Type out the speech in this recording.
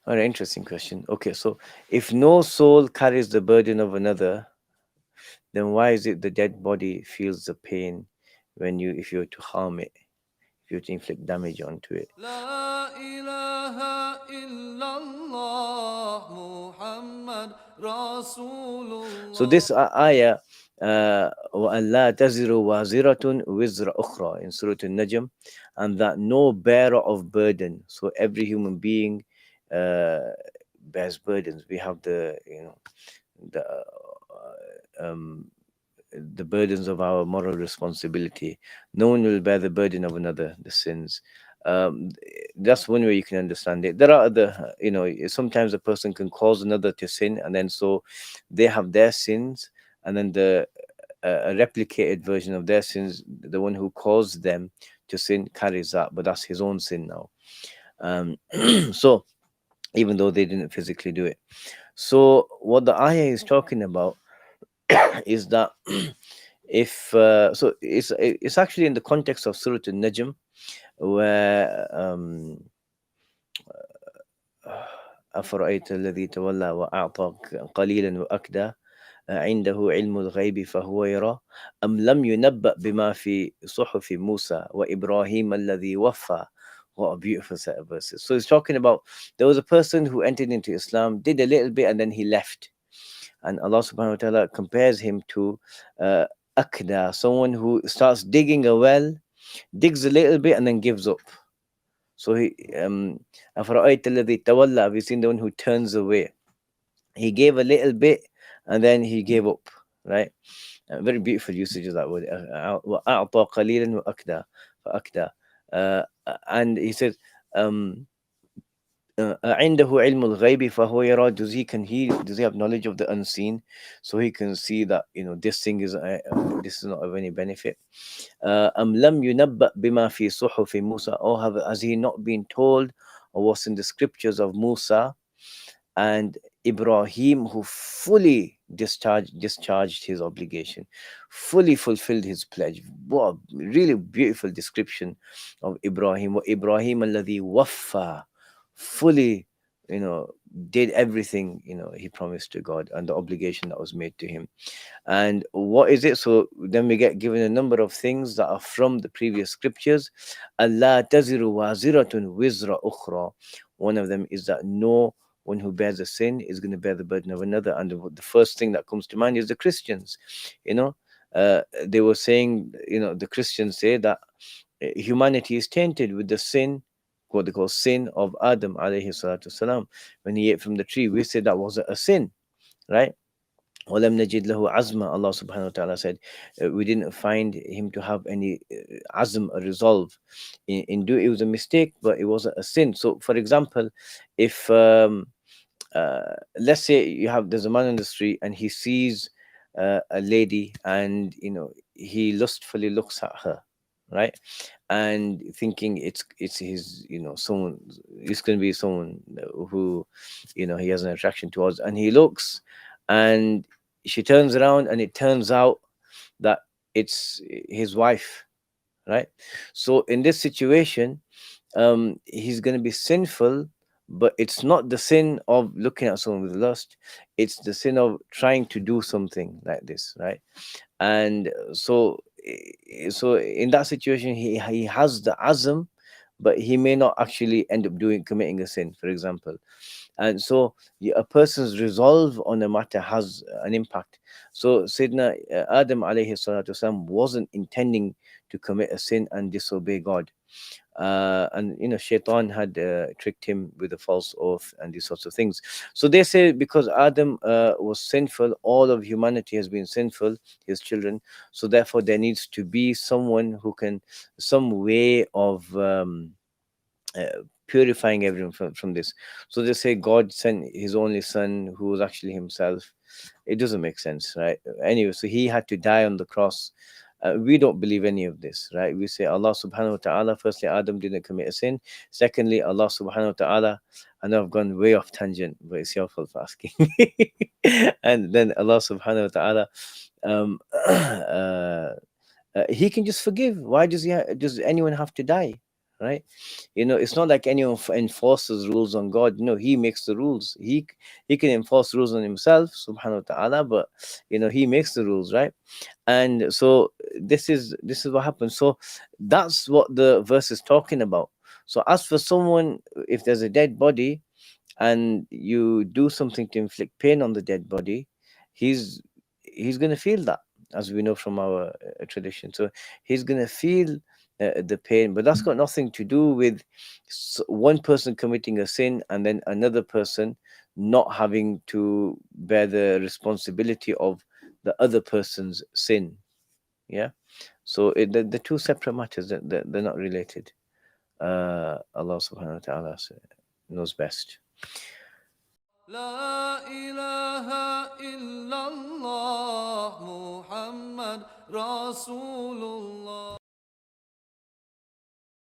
All right, interesting question. Okay, so if no soul carries the burden of another, then why is it the dead body feels the pain when you, if you were to harm it, if you were to inflict damage onto it? لا إله إلا الله محمد رسول So الله. this ayah, وَأَنْ لَا تَزِرُ وَازِرَةٌ وِزْرَ أُخْرَى in Surah An-Najm, and that no bearer of burden. So every human being uh, bears burdens. We have the, the the burdens of our moral responsibility. No one will bear the burden of another, the sins. Um, that's one way you can understand it. There are other, sometimes a person can cause another to sin, and then so they have their sins, and then the a replicated version of their sins, the one who caused them to sin carries that, but that's his own sin now. Um, so even though they didn't physically do it. So what the ayah is talking about is that if so it's actually in the context of Surah An-Najm, where أفرأيت الذي تولى وأعطى قليلا وأكدى عنده علم الغيب فهو يرى أم لم ينبأ بما في صحف موسى وإبراهيم الذي وفى. What a beautiful set of verses. So he's talking about there was a person who entered into Islam, did a little bit, and then he left. And Allah subhanahu wa ta'ala compares him to uh, Akda, someone who starts digging a well, digs a little bit, and then gives up. So he, أَفَرَأَيْتَ الَّذِي تَوَلَّى, have you seen the one who turns away? He gave a little bit, and then he gave up, right? Very beautiful usage of that word. وَأَعْطَى قَلِيلًا وَأَكْدَى فَأَكْدَى. And he says, um, عنده علم الغيب فهو يرى, does he have knowledge of the unseen, so he can see that this is not of any benefit. أم لم ينبأ بما في صحف موسى, or has he not been told of what's in the scriptures of Musa and Ibrahim, who fully discharged his obligation, fully fulfilled his pledge? What a really beautiful description of Ibrahim. Wa Ibrahim alladhi waffa, fully, you know, did everything, he promised to God and the obligation that was made to him. And what is it? So then we get given a number of things that are from the previous scriptures. Allah taziru waziratun wizra ukhra. One of them is that no one who bears a sin is going to bear the burden of another. And the first thing that comes to mind is the Christians. You know, they were saying, the Christians say that humanity is tainted with the sin, what they call sin of Adam alayhi salatu salam, when he ate from the tree. We say that was a sin, right? وَلَمْ نَجِدْ لَهُ عَزْمًا. Allah subhanahu wa ta'ala said, we didn't find him to have any azm, a resolve in do. It was a mistake, but it wasn't a sin. So, for example, if let's say there's a man on the street and he sees a lady, and he lustfully looks at her, right? And thinking it's his, someone, it's going to be someone who, he has an attraction towards, and he looks, and she turns around, and it turns out that it's his wife, right? So in this situation, he's going to be sinful, but it's not the sin of looking at someone with lust, it's the sin of trying to do something like this, right? And so in that situation, he has the azm, but he may not actually end up committing a sin, for example. And so a person's resolve on a matter has an impact. So Sayyidina Adam alayhi salatu wasalam wasn't intending to commit a sin and disobey God. And Shaitan had tricked him with a false oath and these sorts of things. So they say because Adam was sinful, all of humanity has been sinful, his children. So therefore, there needs to be someone who can, some way of purifying everyone from this. So they say God sent his only son, who was actually himself. It doesn't make sense, right? Anyway, so he had to die on the cross. We don't believe any of this, right? We say Allah subhanahu wa ta'ala, firstly, Adam didn't commit a sin. Secondly, Allah subhanahu wa ta'ala, I know I've gone way off tangent, but it's your fault for asking. And then Allah subhanahu wa ta'ala, um, he can just forgive. Why does anyone have to die, right? It's not like anyone enforces rules on God. He makes the rules. He can enforce rules on himself, subhanahu wa ta'ala, but he makes the rules, right? And so this is what happens. So that's what the verse is talking about. So as for someone, if there's a dead body and you do something to inflict pain on the dead body, he's he's going to feel that, as we know from our tradition. So he's going to feel the pain, but that's got nothing to do with one person committing a sin and then another person not having to bear the responsibility of the other person's sin. Yeah. So the two separate matters, they're not related. Allah subhanahu wa ta'ala knows best. لا إله إلا الله محمد رسول الله